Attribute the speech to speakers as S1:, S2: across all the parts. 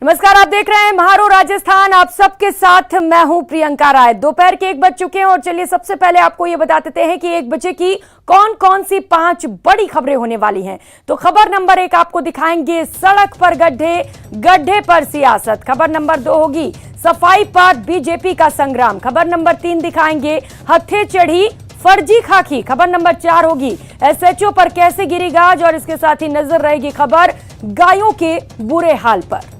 S1: नमस्कार, आप देख रहे हैं महारो राजस्थान। आप सबके साथ मैं हूं प्रियंका राय। दोपहर के 1 बज चुके हैं और चलिए सबसे पहले आपको ये बता देते हैं कि 1 बजे की कौन कौन सी 5 बड़ी खबरें होने वाली हैं। तो खबर नंबर 1 आपको दिखाएंगे सड़क पर गड्ढे, गड्ढे पर सियासत। खबर नंबर 2 होगी सफाई पर बीजेपी का संग्राम। खबर नंबर 3 दिखाएंगे हत्थे चढ़ी फर्जी खाकी। खबर नंबर 4 होगी एसएचओ पर कैसे गिरी गाज और इसके साथ ही नजर रहेगी खबर गायों के बुरे हाल पर।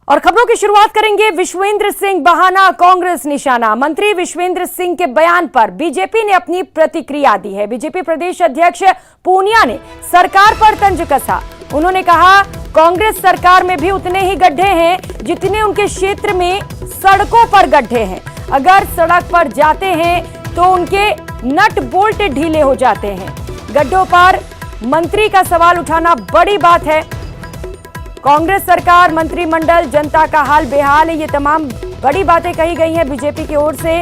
S1: और खबरों की शुरुआत करेंगे विश्वेंद्र सिंह बहाना कांग्रेस निशाना। मंत्री विश्वेंद्र सिंह के बयान पर बीजेपी ने अपनी प्रतिक्रिया दी है। बीजेपी प्रदेश अध्यक्ष पूनिया ने सरकार पर तंज कसा। उन्होंने कहा कांग्रेस सरकार में भी उतने ही गड्ढे हैं जितने उनके क्षेत्र में सड़कों पर गड्ढे हैं। अगर सड़क पर जाते हैं तो उनके नट बोल्ट ढीले हो जाते हैं। गड्ढों पर मंत्री का सवाल उठाना बड़ी बात है। कांग्रेस सरकार, मंत्रिमंडल, जनता का हाल बेहाल है, ये तमाम बड़ी बातें कही गई हैं। बीजेपी की ओर से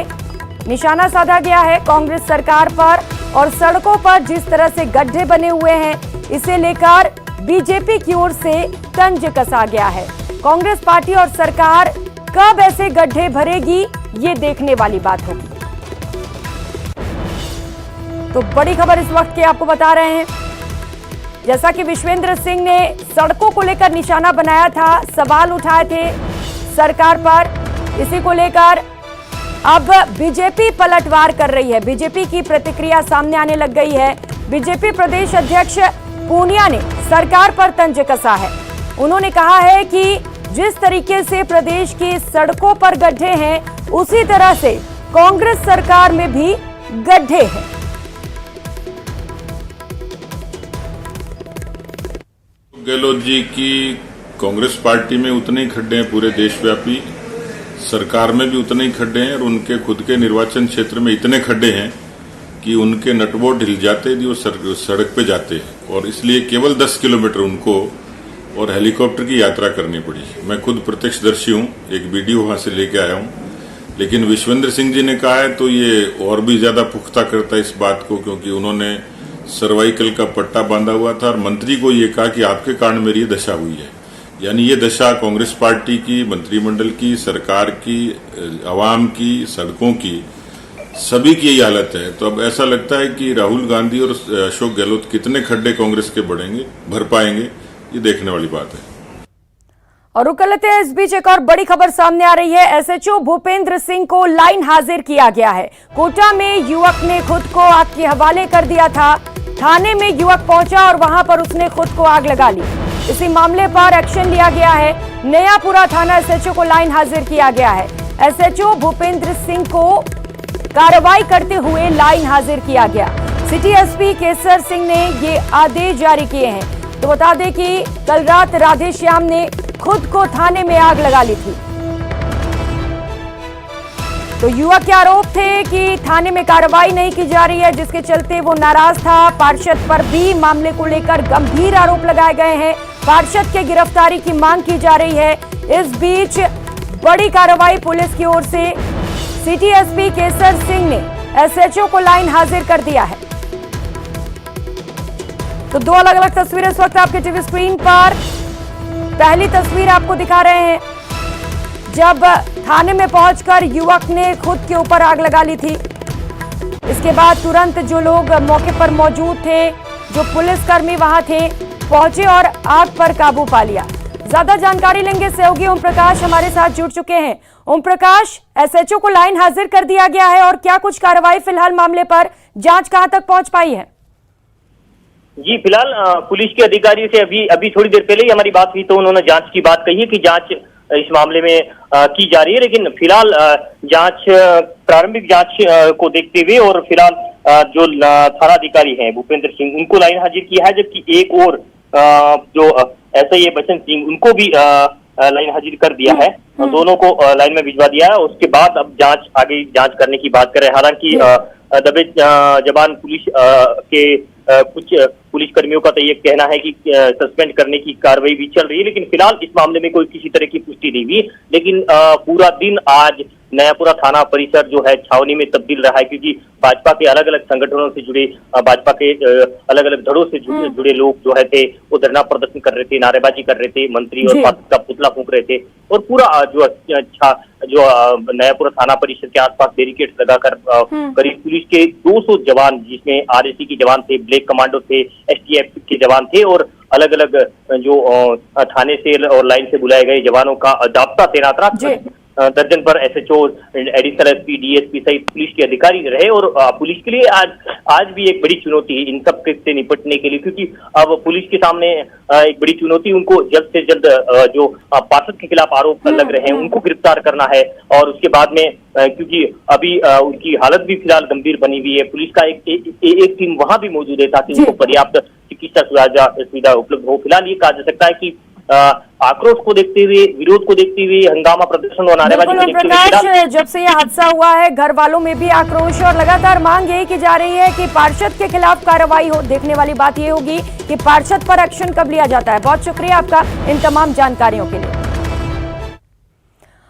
S1: निशाना साधा गया है कांग्रेस सरकार पर और सड़कों पर जिस तरह से गड्ढे बने हुए हैं इसे लेकर बीजेपी की ओर से तंज कसा गया है। कांग्रेस पार्टी और सरकार कब ऐसे गड्ढे भरेगी ये देखने वाली बात होगी। तो बड़ी खबर इस वक्त की आपको बता रहे हैं, जैसा कि विश्वेंद्र सिंह ने सड़कों को लेकर निशाना बनाया था, सवाल उठाए थे सरकार पर, इसी को लेकर अब बीजेपी पलटवार कर रही है। बीजेपी की प्रतिक्रिया सामने आने लग गई है। बीजेपी प्रदेश अध्यक्ष पूनिया ने सरकार पर तंज कसा है। उन्होंने कहा है कि जिस तरीके से प्रदेश की सड़कों पर गड्ढे हैं उसी तरह से कांग्रेस सरकार में भी गड्ढे हैं।
S2: गहलोत जी की कांग्रेस पार्टी में उतने ही खड्डे हैं, पूरे देशव्यापी सरकार में भी उतने ही खड्डे हैं और उनके खुद के निर्वाचन क्षेत्र में इतने खड्डे हैं कि उनके नटबोल्ट हिल जाते हैं जो सड़क पे जाते हैं और इसलिए केवल 10 किलोमीटर उनको और हेलीकॉप्टर की यात्रा करनी पड़ी। मैं खुद प्रत्यक्षदर्शी हूं, एक वीडियो वहां से लेके आया हूं। लेकिन विश्वेंद्र सिंह जी ने कहा है तो ये और भी ज्यादा पुख्ता करता है इस बात को, क्योंकि उन्होंने सर्वाइकल का पट्टा बांधा हुआ था और मंत्री को ये कहा कि आपके कारण मेरी ये दशा हुई है। यानी ये दशा कांग्रेस पार्टी की, मंत्रिमंडल की, सरकार की, आवाम की, सड़कों की, सभी की यही हालत है। तो अब ऐसा लगता है कि राहुल गांधी और अशोक गहलोत कितने खड्डे कांग्रेस के भर पाएंगे, ये देखने वाली बात है।
S1: और रुक लेते हैं, इस बीच एक और बड़ी खबर सामने आ रही है। एसएचओ भूपेंद्र सिंह को लाइन हाजिर किया गया है। कोटा में युवक ने खुद को आग के हवाले कर दिया था। थाने में युवक पहुंचा और वहां पर उसने खुद को आग लगा ली। इसी मामले पर एक्शन लिया गया है। नयापुरा थाना एसएचओ को लाइन हाजिर किया गया है। एसएचओ भूपेंद्र सिंह को कार्रवाई करते हुए लाइन हाजिर किया गया। सिटी एसपी केसर सिंह ने ये आदेश जारी किए हैं। तो बता दें कि कल रात राधेश्याम ने खुद को थाने में आग लगा ली थी। तो युवक के आरोप थे कि थाने में कार्रवाई नहीं की जा रही है, जिसके चलते वो नाराज था। पार्षद पर भी मामले को लेकर गंभीर आरोप लगाए गए हैं। पार्षद के गिरफ्तारी की मांग की जा रही है। इस बीच बड़ी कार्रवाई पुलिस की ओर से सिटी एसपी केसर सिंह ने एसएचओ को लाइन हाजिर कर दिया है। तो 2 अलग अलग तस्वीरें इस वक्त आपके टीवी स्क्रीन पर। पहली तस्वीर आपको दिखा रहे हैं जब थाने में पहुंचकर युवक ने खुद के ऊपर आग लगा ली थी। इसके बाद तुरंत जो लोग मौके पर मौजूद थे, जो पुलिसकर्मी वहां थे, पहुंचे और आग पर काबू पा लिया। ज्यादा जानकारी लेंगे, सहयोगी ओम प्रकाश हमारे साथ जुड़ चुके हैं। ओम प्रकाश, एसएचओ को लाइन हाजिर कर दिया गया है और क्या कुछ कार्रवाई फिलहाल मामले पर, जांच कहां तक पहुंच पाई है?
S3: जी, फिलहाल पुलिस के अधिकारी से अभी थोड़ी देर पहले ही हमारी बात हुई तो उन्होंने जांच की बात कही है कि जांच इस मामले में की जा रही है। लेकिन फिलहाल जांच, प्रारंभिक जांच को देखते हुए और फिलहाल जो थाना अधिकारी हैं भूपेंद्र सिंह, उनको लाइन हाजिर किया है, जबकि एक और जो एसआई बचन सिंह, उनको भी लाइन हाजिर कर दिया है। दोनों को लाइन में भिजवा दिया है। उसके बाद अब आगे जांच करने की बात करें। हालांकि दबे जवान पुलिस के कुछ पुलिस कर्मियों का तो ये कहना है कि सस्पेंड करने की कार्रवाई भी चल रही है, लेकिन फिलहाल इस मामले में कोई किसी तरह की पुष्टि नहीं हुई। लेकिन पूरा दिन आज नयापुरा थाना परिसर जो है छावनी में तब्दील रहा है, क्योंकि भाजपा के अलग अलग संगठनों से जुड़े, भाजपा के अलग अलग धड़ों से जुड़े लोग जो है थे वो धरना प्रदर्शन कर रहे थे, नारेबाजी कर रहे थे, मंत्री और पार्षद का पुतला फूंक रहे थे और पूरा जो नयापुरा थाना परिसर के आसपास बैरिकेड लगाकर करीब पुलिस के 200 जवान, जिसमें आरएसी के जवान थे, ब्लैक कमांडो थे, एसटीएफ के जवान थे और अलग अलग जो थाने से और लाइन से बुलाए गए जवानों का जाब्ता तैनात रहा। दर्जन पर एसएचओ, एडिशनल एसपी, डीएसपी सहित पुलिस के अधिकारी रहे और पुलिस के लिए आज भी एक बड़ी चुनौती है इन सब से निपटने के लिए, क्योंकि अब पुलिस के सामने एक बड़ी चुनौती उनको जल्द से जल्द जो पार्षद के खिलाफ आरोप लग रहे हैं उनको गिरफ्तार करना है और उसके बाद में क्योंकि अभी उनकी हालत भी फिलहाल गंभीर बनी हुई है, पुलिस का एक टीम वहां भी मौजूद है ताकि उनको पर्याप्त चिकित्सा सुविधा उपलब्ध हो। फिलहाल ये कहा जा सकता है कि आक्रोश को देखते हुए, विरोध को देखते हुए, हंगामा प्रदर्शन और नारेबाजी को देखते हुए
S1: प्रकाश, जब से यह हादसा हुआ है घर वालों में भी आक्रोश और लगातार मांग यही की जा रही है कि पार्षद के खिलाफ कार्रवाई हो। देखने वाली बात ये होगी कि पार्षद पर एक्शन कब लिया जाता है। बहुत शुक्रिया आपका इन तमाम जानकारियों के लिए।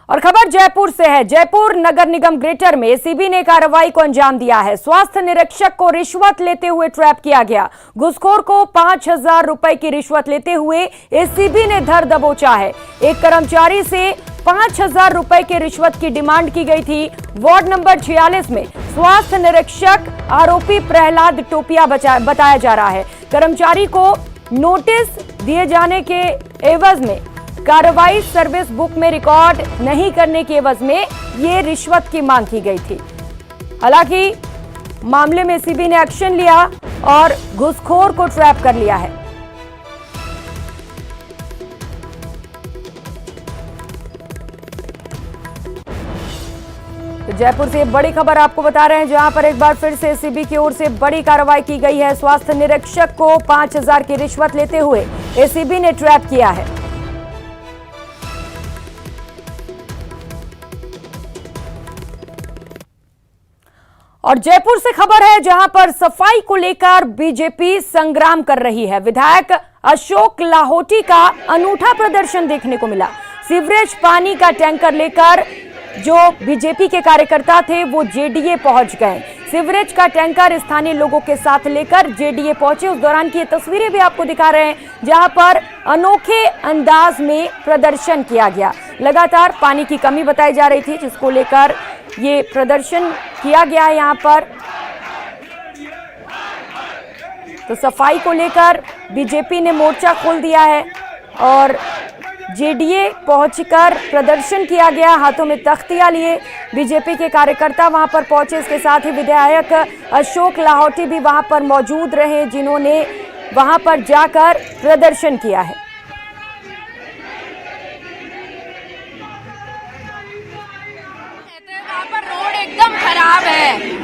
S1: और खबर जयपुर से है। जयपुर नगर निगम ग्रेटर में एसीबी ने कार्रवाई को अंजाम दिया है। स्वास्थ्य निरीक्षक को रिश्वत लेते हुए ट्रैप किया गया। घूसखोर को 5,000 रुपए की रिश्वत लेते हुए एसीबी ने धर दबोचा है। एक कर्मचारी से 5,000 रुपए की रिश्वत की डिमांड की गई थी। वार्ड नंबर 46 में स्वास्थ्य निरीक्षक आरोपी प्रहलाद टोपिया बताया जा रहा है। कर्मचारी को नोटिस दिए जाने के एवज में कार्रवाई सर्विस बुक में रिकॉर्ड नहीं करने के एवज में ये रिश्वत की मांग की गई थी। हालांकि मामले में एसीबी ने एक्शन लिया और घूसखोर को ट्रैप कर लिया है। तो जयपुर से बड़ी खबर आपको बता रहे हैं, जहां पर एक बार फिर से एसीबी की ओर से बड़ी कार्रवाई की गई है। स्वास्थ्य निरीक्षक को 5,000 की रिश्वत लेते हुए एसीबी ने ट्रैप किया है। और जयपुर से खबर है, जहां पर सफाई को लेकर बीजेपी संग्राम कर रही है। विधायक अशोक लाहोटी का अनूठा प्रदर्शन देखने को मिला। सीवरेज पानी का टैंकर लेकर जो बीजेपी के कार्यकर्ता थे वो जेडीए पहुंच गए। सीवरेज का टैंकर स्थानीय लोगों के साथ लेकर जेडीए पहुंचे। उस दौरान की ये तस्वीरें भी आपको दिखा रहे हैं, जहां पर अनोखे अंदाज में प्रदर्शन किया गया। लगातार पानी की कमी बताई जा रही थी, जिसको लेकर ये प्रदर्शन किया गया है। यहाँ पर तो सफाई को लेकर बीजेपी ने मोर्चा खोल दिया है और जेडीए पहुंचकर प्रदर्शन किया गया। हाथों में तख्तियां लिए बीजेपी के कार्यकर्ता वहां पर पहुंचे। इसके साथ ही विधायक अशोक लाहोटी भी वहां पर मौजूद रहे, जिन्होंने वहां पर जाकर प्रदर्शन किया है।
S4: एकदम खराब है।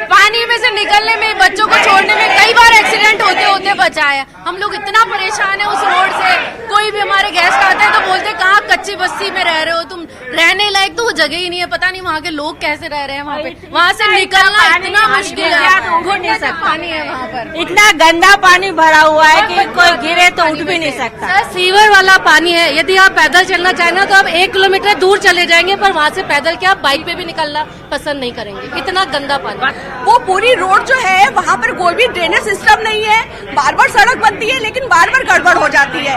S4: पानी में से निकलने में, बच्चों को छोड़ने में कई बार एक्सीडेंट होते बचा है। हम लोग इतना परेशान है उस रोड से। कोई भी हमारे गेस्ट आते हैं तो बोलते कहाँ कच्ची बस्ती में रह रहे हो तुम, रहने लायक तो वो जगह ही नहीं है। पता नहीं वहाँ के लोग कैसे रह रहे हैं वहाँ पे। वहाँ से निकलना इतना मुश्किल है, घुट नहीं सकता। पानी है वहाँ पर,
S5: इतना गंदा पानी भरा हुआ है कि कोई गिरे तो उठ भी नहीं सकता।
S4: सर सीवर वाला पानी है। यदि आप पैदल चलना चाहें ना तो आप 1 किलोमीटर दूर चले जाएंगे, पर वहाँ से पैदल क्या आप बाइक पे भी निकलना पसंद नहीं करेंगे। इतना गंदा पानी।
S5: वो पूरी रोड जो है वहाँ पर कोई भी ड्रेनेज सिस्टम नहीं है। बार बार सड़क बनती है लेकिन बार बार गड़बड़ हो जाती है।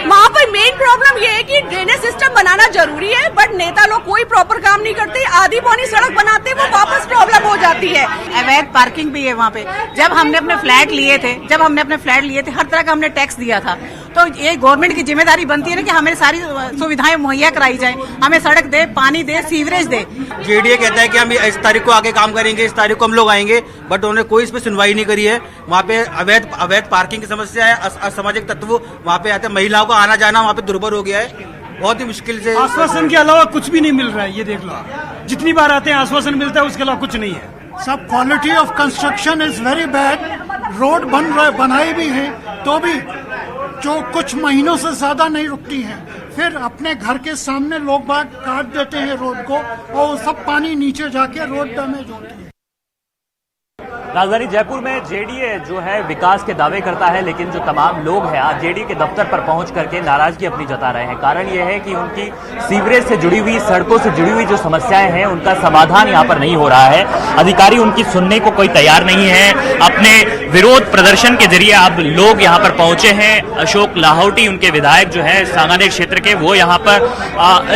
S5: वहाँ पर मेन प्रॉब्लम ये है कि ड्रेनेज सिस्टम बनाना जरूरी है, बट नेता लोग कोई प्रॉपर काम नहीं करते। आधी पौनी सड़क बनाते वो वापस प्रॉब्लम हो जाती है।
S6: अवैध पार्किंग भी है वहाँ पे। जब हमने अपने फ्लैट लिए थे हर तरह का हमने टैक्स दिया था। तो ये गवर्नमेंट की जिम्मेदारी बनती है ना कि हमें सारी सुविधाएं मुहैया कराई जाए, हमें सड़क दे, पानी दे, सीवरेज दे।
S7: जेडीए कहता है कि हम इस तारीख को आगे काम करेंगे, इस तारीख को हम लोग आएंगे, बट उन्होंने कोई इस पे सुनवाई नहीं करी है। वहाँ पे अवैध पार्किंग की समस्या है, असामाजिक तत्व वहाँ पे आते हैं, महिलाओं का आना जाना वहाँ पे दुर्भर हो गया है। बहुत ही मुश्किल से
S8: आश्वासन के अलावा कुछ भी नहीं मिल रहा है। ये देख लो, जितनी बार आते हैं आश्वासन मिलता है, उसके अलावा कुछ नहीं है।
S9: सब quality of construction is very bad. Road बनाई भी है तो भी जो कुछ महीनों से ज्यादा नहीं रुकती हैं। फिर अपने घर के सामने लोग बाग काट देते हैं रोड को और सब पानी नीचे जाके रोड डैमेज होती है।
S10: राजधानी जयपुर में जेडीए जो है विकास के दावे करता है, लेकिन जो तमाम लोग हैं आज जेडीए के दफ्तर पर पहुंच करके नाराजगी अपनी जता रहे हैं। कारण यह है कि उनकी सीवरेज से जुड़ी हुई, सड़कों से जुड़ी हुई जो समस्याएं हैं उनका समाधान यहां पर नहीं हो रहा है। अधिकारी उनकी सुनने को कोई तैयार नहीं है। अपने विरोध प्रदर्शन के जरिए अब लोग यहां पर पहुंचे हैं। अशोक लाहौटी उनके विधायक जो है सांगानेर क्षेत्र के, वो यहां पर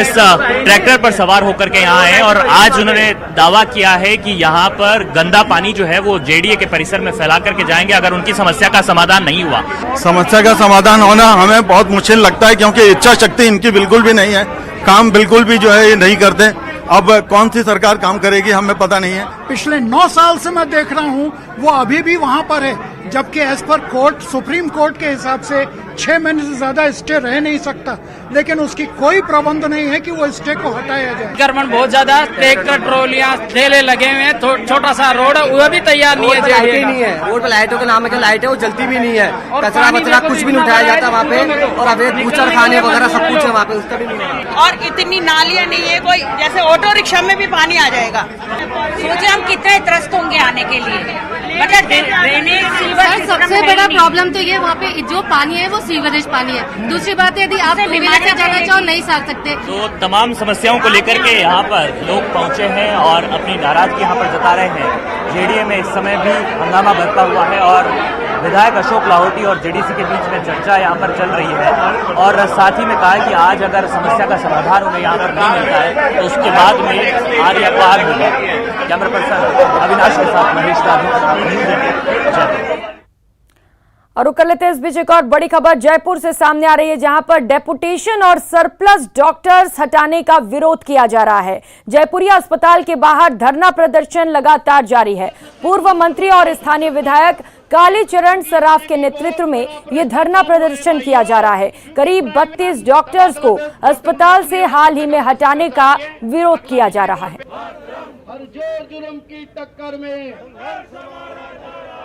S10: इस ट्रैक्टर पर सवार होकर के यहाँ आए और आज उन्होंने दावा किया है कि यहाँ पर गंदा पानी जो है वो जेडीए के परिसर में फैला करके जाएंगे अगर उनकी समस्या का समाधान नहीं हुआ।
S11: समस्या का समाधान होना हमें बहुत मुश्किल लगता है, क्योंकि इच्छा शक्ति इनकी बिल्कुल भी नहीं है। काम बिल्कुल भी जो है ये नहीं करते। अब कौन सी सरकार काम करेगी हमें पता नहीं है।
S9: पिछले 9 साल से मैं देख रहा हूँ वो अभी भी वहाँ पर है, जबकि as per court, supreme court के हिसाब से 6 महीने से ज्यादा स्टे रह नहीं सकता, लेकिन उसकी कोई प्रबंध नहीं है कि वो स्टे को हटाया जाए।
S12: कर्मण बहुत ज्यादा, ट्रैक्टर, ट्रॉलियां, ठेले लगे हुए हैं, छोटा सा रोड है वो भी तैयार नहीं है।
S13: लाइटें नहीं है, रोड पर लाइटों के नाम है, लाइट है वो जलती भी नहीं है। कचरा वचरा कुछ भी नहीं उठाया जाता वहाँ पे, और अवैध बूचर खाने वगैरह सब कुछ है वहाँ पे, उसका भी नहीं है।
S5: और इतनी नालियाँ नहीं है, कोई जैसे ऑटो रिक्शा में भी पानी आ जाएगा।
S14: सोचे हम कितने त्रस्त होंगे आने के लिए। मतलब ड्रेनेज, सीवर,
S4: सबसे बड़ा प्रॉब्लम तो ये वहाँ पे जो पानी है वो सीवरेज पानी है। दूसरी बात यदि आप विलेज से जाना चाहो नहीं जा सकते।
S10: तो तमाम समस्याओं को लेकर के यहाँ पर लोग पहुंचे हैं और अपनी नाराजगी यहाँ पर जता रहे हैं। जेडीए में इस समय भी हंगामा बरपा हुआ है और विधायक अशोक लाहौटी और जेडीसी के बीच में चर्चा यहाँ पर चल रही है और साथ ही में कहा कि आज अगर समस्या का समाधान उन्हें यहाँ पर नहीं मिलता है तो उसके बाद में आर्य पार होगा। कैमरा पर्सन अविनाश के साथ महेश राधू, न्यूज़ 18 जयपुर।
S1: और रुक कर लेते हैं इस बीच एक और बड़ी खबर जयपुर से सामने आ रही है, जहां पर डेपुटेशन और सरप्लस डॉक्टर्स हटाने का विरोध किया जा रहा है। जयपुरिया अस्पताल के बाहर धरना प्रदर्शन लगातार जारी है। पूर्व मंत्री और स्थानीय विधायक कालीचरण सराफ के नेतृत्व में यह धरना प्रदर्शन किया जा रहा है। करीब 32 डॉक्टर्स को अस्पताल से हाल ही में हटाने का विरोध किया जा रहा है।
S15: जुर्म की टक्कर में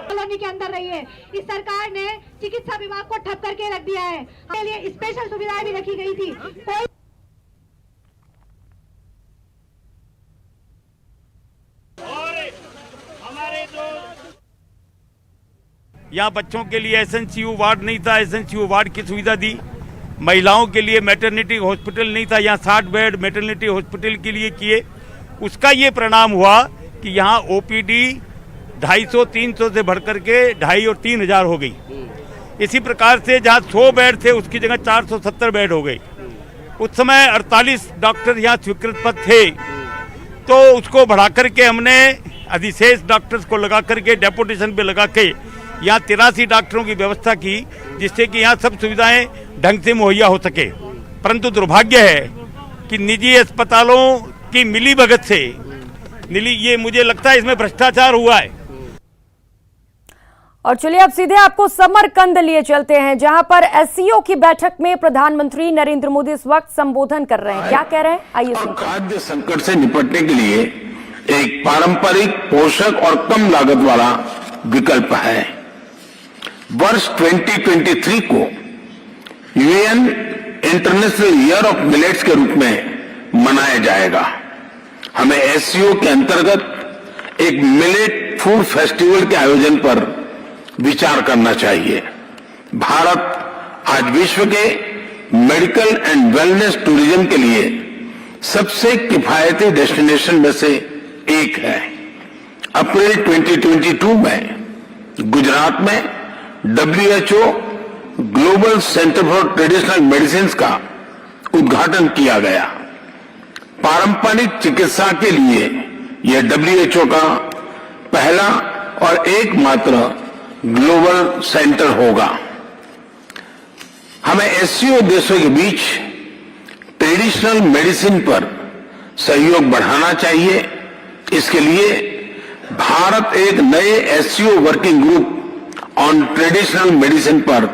S15: कॉलोनी के अंदर रही है। इस सरकार ने चिकित्सा विभाग को ठप करके रख दिया है। इसके लिए स्पेशल सुविधाएं भी रखी गई थी।
S16: यहाँ बच्चों के लिए एसएनसीयू वार्ड नहीं था, एसएनसीयू वार्ड की सुविधा दी। महिलाओं के लिए मैटरनिटी हॉस्पिटल नहीं था, यहाँ 60 बेड मैटरनिटी हॉस्पिटल के लिए किए। उसका ये परिणाम हुआ कि यहाँ ओपीडी 250-300 से बढ़कर के 2,500 और 3,000 हो गई। इसी प्रकार से जहाँ 100 बेड थे उसकी जगह 470 बेड हो गए। उस समय 48 डॉक्टर यहाँ स्वीकृत पद थे, तो उसको बढ़ा करके हमने अधिशेष डॉक्टर्स को लगा करके डेपुटेशन पे लगा के यहाँ 83 डॉक्टरों की व्यवस्था की, जिससे कि यहाँ सब सुविधाएं ढंग से मुहैया हो सके। परंतु दुर्भाग्य है कि निजी अस्पतालों की मिलीभगत से ये मुझे लगता है इसमें भ्रष्टाचार हुआ है।
S1: और चलिए अब सीधे आपको समरकंद लिए चलते हैं, जहां पर एससीओ की बैठक में प्रधानमंत्री नरेंद्र मोदी इस वक्त संबोधन कर रहे हैं। क्या कह रहे हैं, आइए सुनते हैं।
S17: खाद्य संकट से निपटने के लिए एक पारंपरिक, पोषक और कम लागत वाला विकल्प है। वर्ष 2023 को UN international year of millets के रूप में मनाया जाएगा। हमें एससीओ के अंतर्गत एक मिलेट फूड फेस्टिवल के आयोजन पर विचार करना चाहिए। भारत आज विश्व के मेडिकल एंड वेलनेस टूरिज्म के लिए सबसे किफायती डेस्टिनेशन में से एक है। अप्रैल 2022 में गुजरात में WHO global centre for traditional medicine का उद्घाटन किया गया। पारंपरिक चिकित्सा के लिए यह WHO का पहला और एकमात्र ग्लोबल सेंटर होगा। हमें एससीओ देशों के बीच ट्रेडिशनल मेडिसिन पर सहयोग बढ़ाना चाहिए। इसके लिए भारत एक नए SCO working group on traditional medicine पर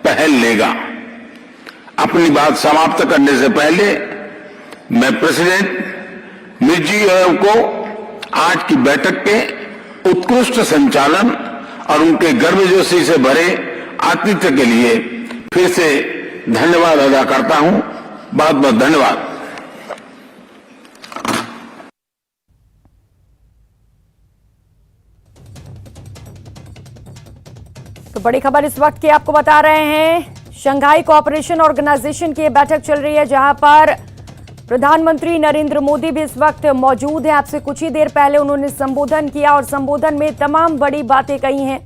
S17: पहल लेगा। अपनी बात समाप्त करने से पहले मैं प्रेसिडेंट मिर्जियोयेव को आज की बैठक के उत्कृष्ट संचालन और उनके गर्मजोशी से भरे आतिथ्य के लिए फिर से धन्यवाद अदा करता हूं। बहुत बहुत धन्यवाद।
S1: बड़ी खबर इस वक्त की आपको बता रहे हैं। शंघाई कोऑपरेशन ऑर्गेनाइजेशन की बैठक चल रही है, जहां पर प्रधानमंत्री नरेंद्र मोदी भी इस वक्त मौजूद हैं। आपसे कुछ ही देर पहले उन्होंने संबोधन किया और संबोधन में तमाम बड़ी बातें कही हैं।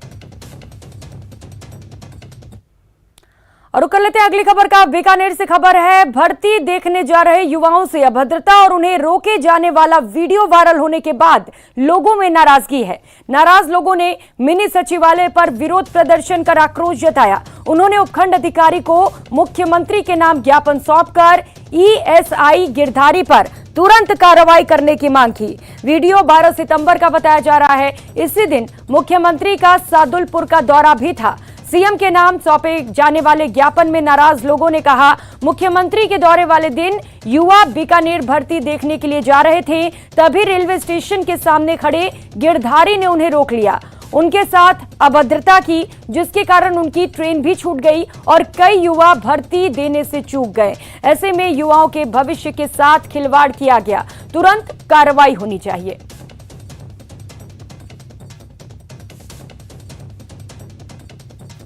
S1: और कर लेते हैं अगली खबर का। बीकानेर से खबर है, भर्ती देखने जा रहे युवाओं से अभद्रता और उन्हें रोके जाने वाला वीडियो वायरल होने के बाद लोगों में नाराजगी है। नाराज लोगों ने मिनी सचिवालय पर विरोध प्रदर्शन कर आक्रोश जताया। उन्होंने उपखंड अधिकारी को मुख्यमंत्री के नाम ज्ञापन सौंपकर ईएसआई गिरधारी पर तुरंत कार्रवाई करने की मांग की। वीडियो 12 सितंबर का बताया जा रहा है। इसी दिन मुख्यमंत्री का सादुलपुर का दौरा भी था। सीएम के नाम सौंपे जाने वाले ज्ञापन में नाराज लोगों ने कहा, मुख्यमंत्री के दौरे वाले दिन युवा बीकानेर भर्ती देखने के लिए जा रहे थे, तभी रेलवे स्टेशन के सामने खड़े गिरधारी ने उन्हें रोक लिया, उनके साथ अभद्रता की, जिसके कारण उनकी ट्रेन भी छूट गई और कई युवा भर्ती देने से चूक गए। ऐसे में युवाओं के भविष्य के साथ खिलवाड़ किया गया, तुरंत कार्रवाई होनी चाहिए।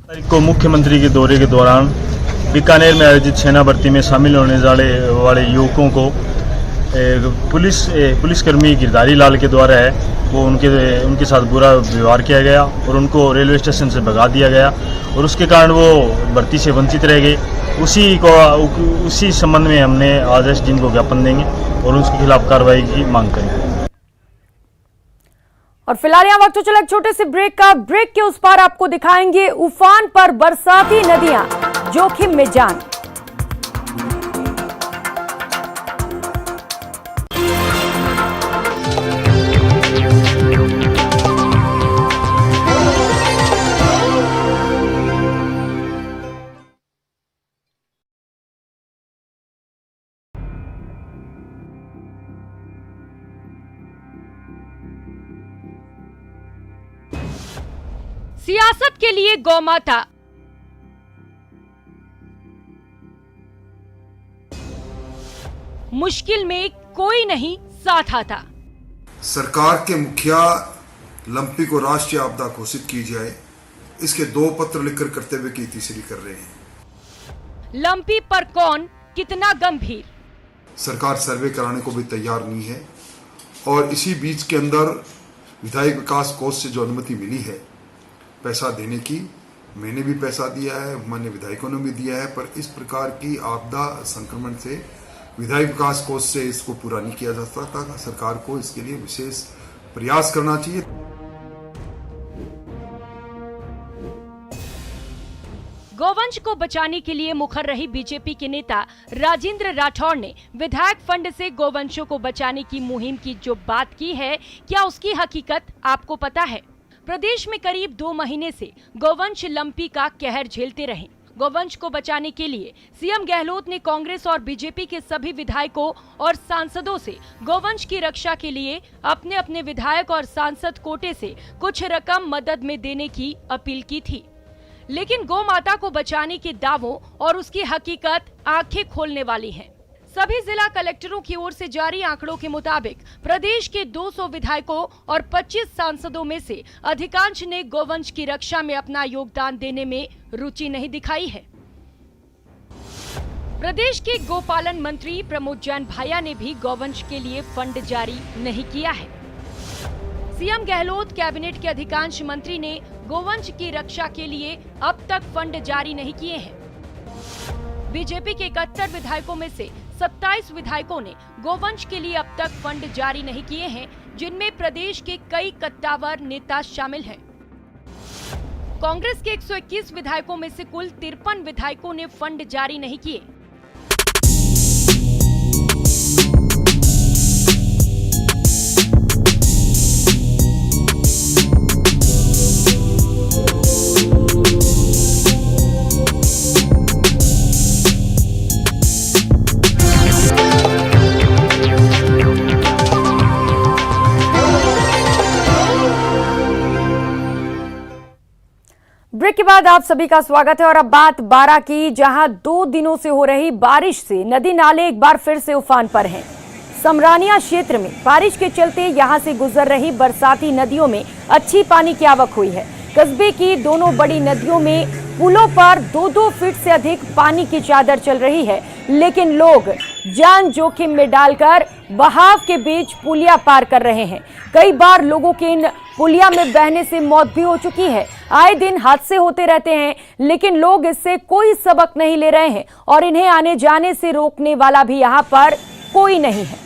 S18: तारीख को मुख्यमंत्री के दौरे के दौरान बीकानेर में आयोजित सेना भर्ती में शामिल होने वाले युवकों को पुलिसकर्मी गिरधारी लाल के द्वारा वो उनके साथ बुरा व्यवहार किया गया और उनको रेलवे स्टेशन से भगा दिया गया और उसके कारण वो भर्ती से वंचित रह गए। उसी संबंध में हमने आज एसडीएम को ज्ञापन देंगे और उसके खिलाफ कार्रवाई की मांग करेंगे।
S1: और फिलहाल यहाँ वक्त तो चला एक छोटे से ब्रेक का। ब्रेक के उस पार आपको दिखाएंगे उफान पर बरसाती नदियां, जोखिम में जान।
S19: सियासत के लिए गौमाता, मुश्किल में कोई नहीं साथ आता।
S20: सरकार के मुखिया लंपी को राष्ट्रीय आपदा घोषित की जाए, इसके 2 पत्र लिखकर कर्तव्य की तीसरी कर रहे हैं।
S19: लंपी पर कौन कितना गंभीर,
S20: सरकार सर्वे कराने को भी तैयार नहीं है और इसी बीच के अंदर विधायक विकास कोष से जो अनुमति मिली है पैसा देने की, मैंने भी पैसा दिया है, माननीय विधायकों ने भी दिया है, पर इस प्रकार की आपदा संक्रमण से विधायक विकास कोष से इसको पूरा नहीं किया जा सकता। सरकार को इसके लिए विशेष प्रयास करना चाहिए।
S19: गौवंश को बचाने के लिए मुखर रही बीजेपी के नेता राजेंद्र राठौड़ ने विधायक फंड से गौवंशों को बचाने की मुहिम की जो बात की है, क्या उसकी हकीकत आपको पता है? प्रदेश में करीब 2 महीने से गौवंश लंपी का कहर झेलते रहे। गौवंश को बचाने के लिए सीएम गहलोत ने कांग्रेस और बीजेपी के सभी विधायकों और सांसदों से गौवंश की रक्षा के लिए अपने अपने विधायक और सांसद कोटे से कुछ रकम मदद में देने की अपील की थी। लेकिन गौ माता को बचाने के दावों और उसकी हकीकत आंखें खोलने वाली है। सभी जिला कलेक्टरों की ओर से जारी आंकड़ों के मुताबिक प्रदेश के 200 विधायकों और 25 सांसदों में से अधिकांश ने गौवंश की रक्षा में अपना योगदान देने में रुचि नहीं दिखाई है। प्रदेश के गोपालन मंत्री प्रमोद जैन भाया ने भी गौवंश के लिए फंड जारी नहीं किया है। सीएम गहलोत कैबिनेट के अधिकांश मंत्री ने गौवंश की रक्षा के लिए अब तक फंड जारी नहीं किए हैं। बीजेपी के 71 विधायकों में से 27 विधायकों ने गौवंश के लिए अब तक फंड जारी नहीं किए हैं, जिनमें प्रदेश के कई कद्दावर नेता शामिल हैं। कांग्रेस के 121 विधायकों में से कुल 53 विधायकों ने फंड जारी नहीं किए।
S1: ब्रेक के बाद आप सभी का स्वागत है और अब बात बारां की, जहां 2 दिनों से हो रही बारिश से नदी नाले एक बार फिर से उफान पर हैं। समरानिया क्षेत्र में बारिश के चलते यहां से गुजर रही बरसाती नदियों में अच्छी पानी की आवक हुई है। कस्बे की दोनों बड़ी नदियों में पुलों पर 2-2 फीट से अधिक पानी की चादर चल रही है, लेकिन लोग जान जोखिम में डालकर बहाव के बीच पुलिया पार कर रहे हैं। कई बार लोगों के इन पुलिया में बहने से मौत भी हो चुकी है। आए दिन हादसे होते रहते हैं, लेकिन लोग इससे कोई सबक नहीं ले रहे हैं और इन्हें आने जाने से रोकने वाला भी यहाँ पर कोई नहीं है।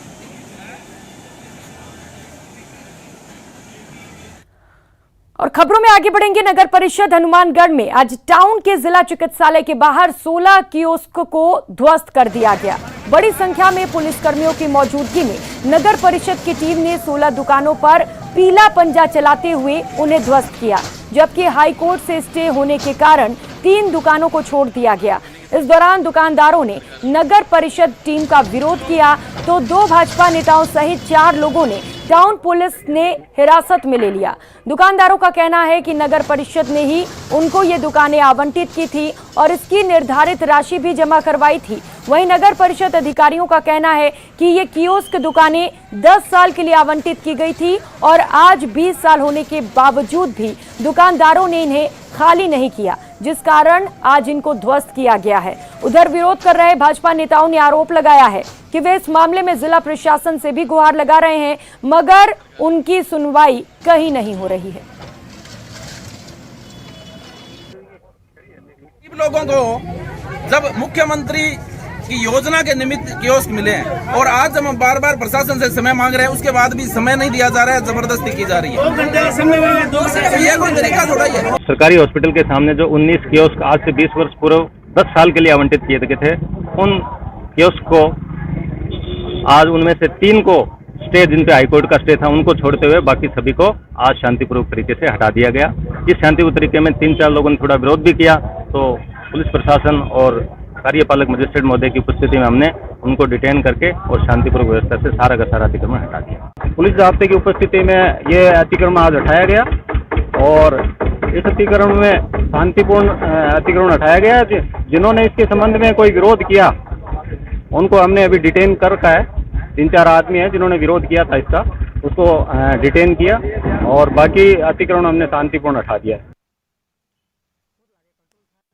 S1: और खबरों में आगे बढ़ेंगे। नगर परिषद हनुमानगढ़ में आज टाउन के जिला चिकित्सालय के बाहर 16 कियोस्क को ध्वस्त कर दिया गया। बड़ी संख्या में पुलिसकर्मियों की मौजूदगी में नगर परिषद की टीम ने 16 दुकानों पर पीला पंजा चलाते हुए उन्हें ध्वस्त किया, जबकि हाईकोर्ट से स्टे होने के कारण 3 दुकानों को छोड़ दिया गया। इस दौरान दुकानदारों ने नगर परिषद टीम का विरोध किया तो 2 भाजपा नेताओं सहित 4 लोगों ने टाउन पुलिस ने हिरासत में ले लिया। दुकानदारों का कहना है कि नगर परिषद ने ही उनको ये दुकानें आवंटित की थी और इसकी निर्धारित राशि भी जमा करवाई थी। वहीं नगर परिषद अधिकारियों का कहना है कि ये कियोस्क दुकानें 10 साल के लिए आवंटित की गई थी और आज 20 साल होने के बावजूद भी दुकानदारों ने इन्हें खाली नहीं किया, जिस कारण आज इनको ध्वस्त किया गया है। उधर विरोध कर रहे भाजपा नेताओं ने आरोप लगाया है कि वे इस मामले में जिला प्रशासन से भी गुहार लगा रहे हैं, मगर उनकी सुनवाई कहीं नहीं हो रही है।
S21: लोगों को जब मुख्यमंत्री की योजना के निमित्त कियोस्क मिले हैं और आज जब हम बार बार प्रशासन से समय मांग रहे हैं, उसके बाद भी समय नहीं दिया जा रहा है, जबरदस्ती की जा रही है। 2 घंटे का समय ये कोई तरीका थोड़ा ही है।
S22: सरकारी हॉस्पिटल के सामने जो 19 कियोस्क आज से 20 वर्ष पूर्व 10 साल के लिए आवंटित किए गए थे, उन कियोस्क को आज उनमें से 3 को स्टे, जिन पे हाईकोर्ट का स्टे था, उनको छोड़ते हुए बाकी सभी को आज शांतिपूर्वक तरीके से हटा दिया गया। इस शांतिपूर्वक तरीके में 3-4 लोगों ने थोड़ा विरोध भी किया, तो पुलिस प्रशासन और कार्यपालक मजिस्ट्रेट महोदय की उपस्थिति में हमने उनको डिटेन करके और शांतिपूर्वक व्यवस्था से सारा का सारा अतिक्रमण हटा दिया। पुलिस जाब्ते की उपस्थिति में ये अतिक्रमण आज हटाया गया और इस अतिक्रमण में शांतिपूर्ण अतिक्रमण हटाया गया। जिन्होंने इसके संबंध में कोई विरोध किया उनको हमने अभी डिटेन कर रखा है। 3-4 आदमी हैं जिन्होंने विरोध किया था इसका, उसको डिटेन किया और बाकी अतिक्रमण हमने शांतिपूर्ण हटा दिया है।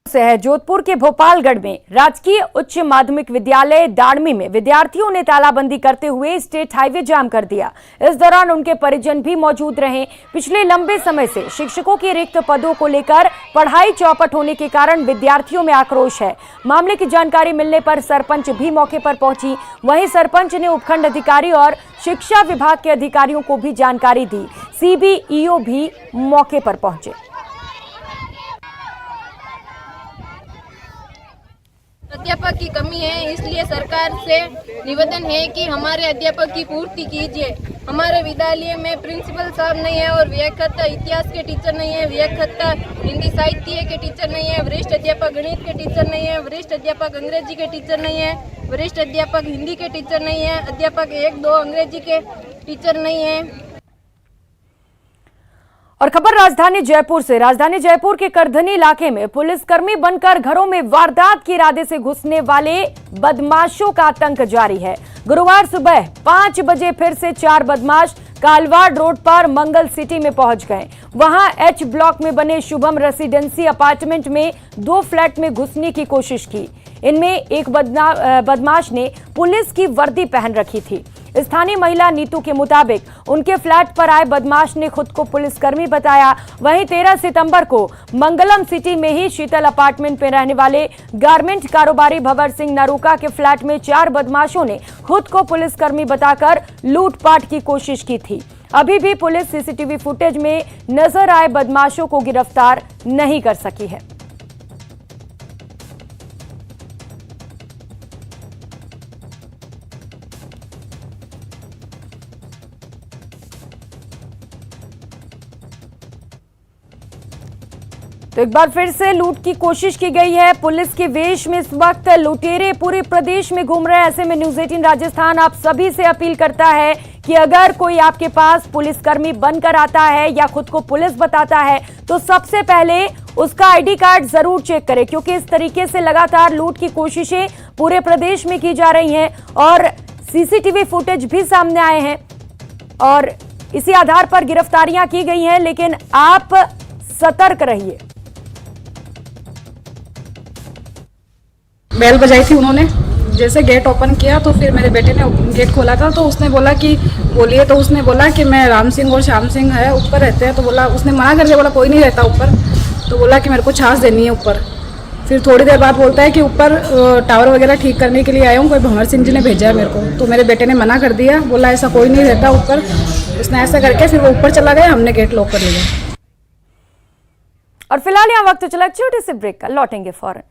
S1: है जोधपुर के भोपालगढ़ में राजकीय उच्च माध्यमिक विद्यालय दाड़मी में विद्यार्थियों ने तालाबंदी करते हुए स्टेट हाईवे जाम कर दिया। इस दौरान उनके परिजन भी मौजूद रहे। पिछले लंबे समय से शिक्षकों के रिक्त पदों को लेकर पढ़ाई चौपट होने के कारण विद्यार्थियों में आक्रोश है। मामले की जानकारी मिलने पर सरपंच भी मौके पर पहुंची। वहीं सरपंच ने उपखंड अधिकारी और शिक्षा विभाग के अधिकारियों को भी जानकारी दी। CBEO भी मौके पर पहुंचे।
S4: अध्यापक की कमी है, इसलिए सरकार से निवेदन है कि हमारे अध्यापक की पूर्ति कीजिए। हमारे विद्यालय में प्रिंसिपल साहब नहीं है और व्याख्याता इतिहास के टीचर नहीं है, व्याख्याता हिंदी साहित्य के टीचर नहीं है, वरिष्ठ अध्यापक गणित के टीचर नहीं है, वरिष्ठ अध्यापक अंग्रेजी के टीचर नहीं है, वरिष्ठ अध्यापक हिंदी के टीचर नहीं है, अध्यापक 1-2 अंग्रेजी के टीचर नहीं है।
S1: और खबर राजधानी जयपुर से। राजधानी जयपुर के करधनी इलाके में पुलिसकर्मी बनकर घरों में वारदात के इरादे से घुसने वाले बदमाशों का आतंक जारी है। गुरुवार सुबह 5 बजे फिर से 4 बदमाश कालवाड़ रोड पर मंगल सिटी में पहुंच गए। वहां H ब्लॉक में बने शुभम रेसिडेंसी अपार्टमेंट में 2 फ्लैट में घुसने की कोशिश की। इनमें एक बदमाश ने पुलिस की वर्दी पहन रखी थी। स्थानीय महिला नीतू के मुताबिक उनके फ्लैट पर आए बदमाश ने खुद को पुलिसकर्मी बताया। वहीं 13 सितंबर को मंगलम सिटी में ही शीतल अपार्टमेंट में रहने वाले गारमेंट कारोबारी भंवर सिंह नरूका के फ्लैट में 4 बदमाशों ने खुद को पुलिसकर्मी बताकर लूटपाट की कोशिश की थी। अभी भी पुलिस CCTV फुटेज में नजर आए बदमाशों को गिरफ्तार नहीं कर सकी है। तो एक बार फिर से लूट की कोशिश की गई है। पुलिस के वेश में इस वक्त लुटेरे पूरे प्रदेश में घूम रहे हैं। ऐसे में न्यूज़ 18 राजस्थान आप सभी से अपील करता है कि अगर कोई आपके पास पुलिसकर्मी बनकर आता है या खुद को पुलिस बताता है तो सबसे पहले उसका ID कार्ड जरूर चेक करें, क्योंकि इस तरीके से लगातार लूट की कोशिशें पूरे प्रदेश में की जा रही हैं और CCTV फुटेज भी सामने आए हैं और इसी आधार पर गिरफ्तारियां की गई हैं। लेकिन आप सतर्क रहिए।
S2: बेल बजाई थी उन्होंने, जैसे गेट ओपन किया तो फिर मेरे बेटे ने गेट खोला था, तो उसने बोला कि बोलिए, तो उसने बोला कि मैं राम सिंह और श्याम सिंह है ऊपर रहते हैं, तो बोला, उसने मना कर दिया, बोला कोई नहीं रहता ऊपर, तो बोला कि मेरे को छाछ देनी है ऊपर। फिर थोड़ी देर बाद बोलता है कि ऊपर टावर वगैरह ठीक करने के लिए आया हूँ, कोई भंवर सिंह जी ने भेजा है मेरे को, तो मेरे बेटे ने मना कर दिया, बोला ऐसा कोई नहीं रहता ऊपर। उसने ऐसा करके फिर वो ऊपर चला गया, हमने गेट लॉक कर लिया।
S1: और फिलहाल यहाँ वक्त चला छोटे से ब्रेक का, लौटेंगे फौरन।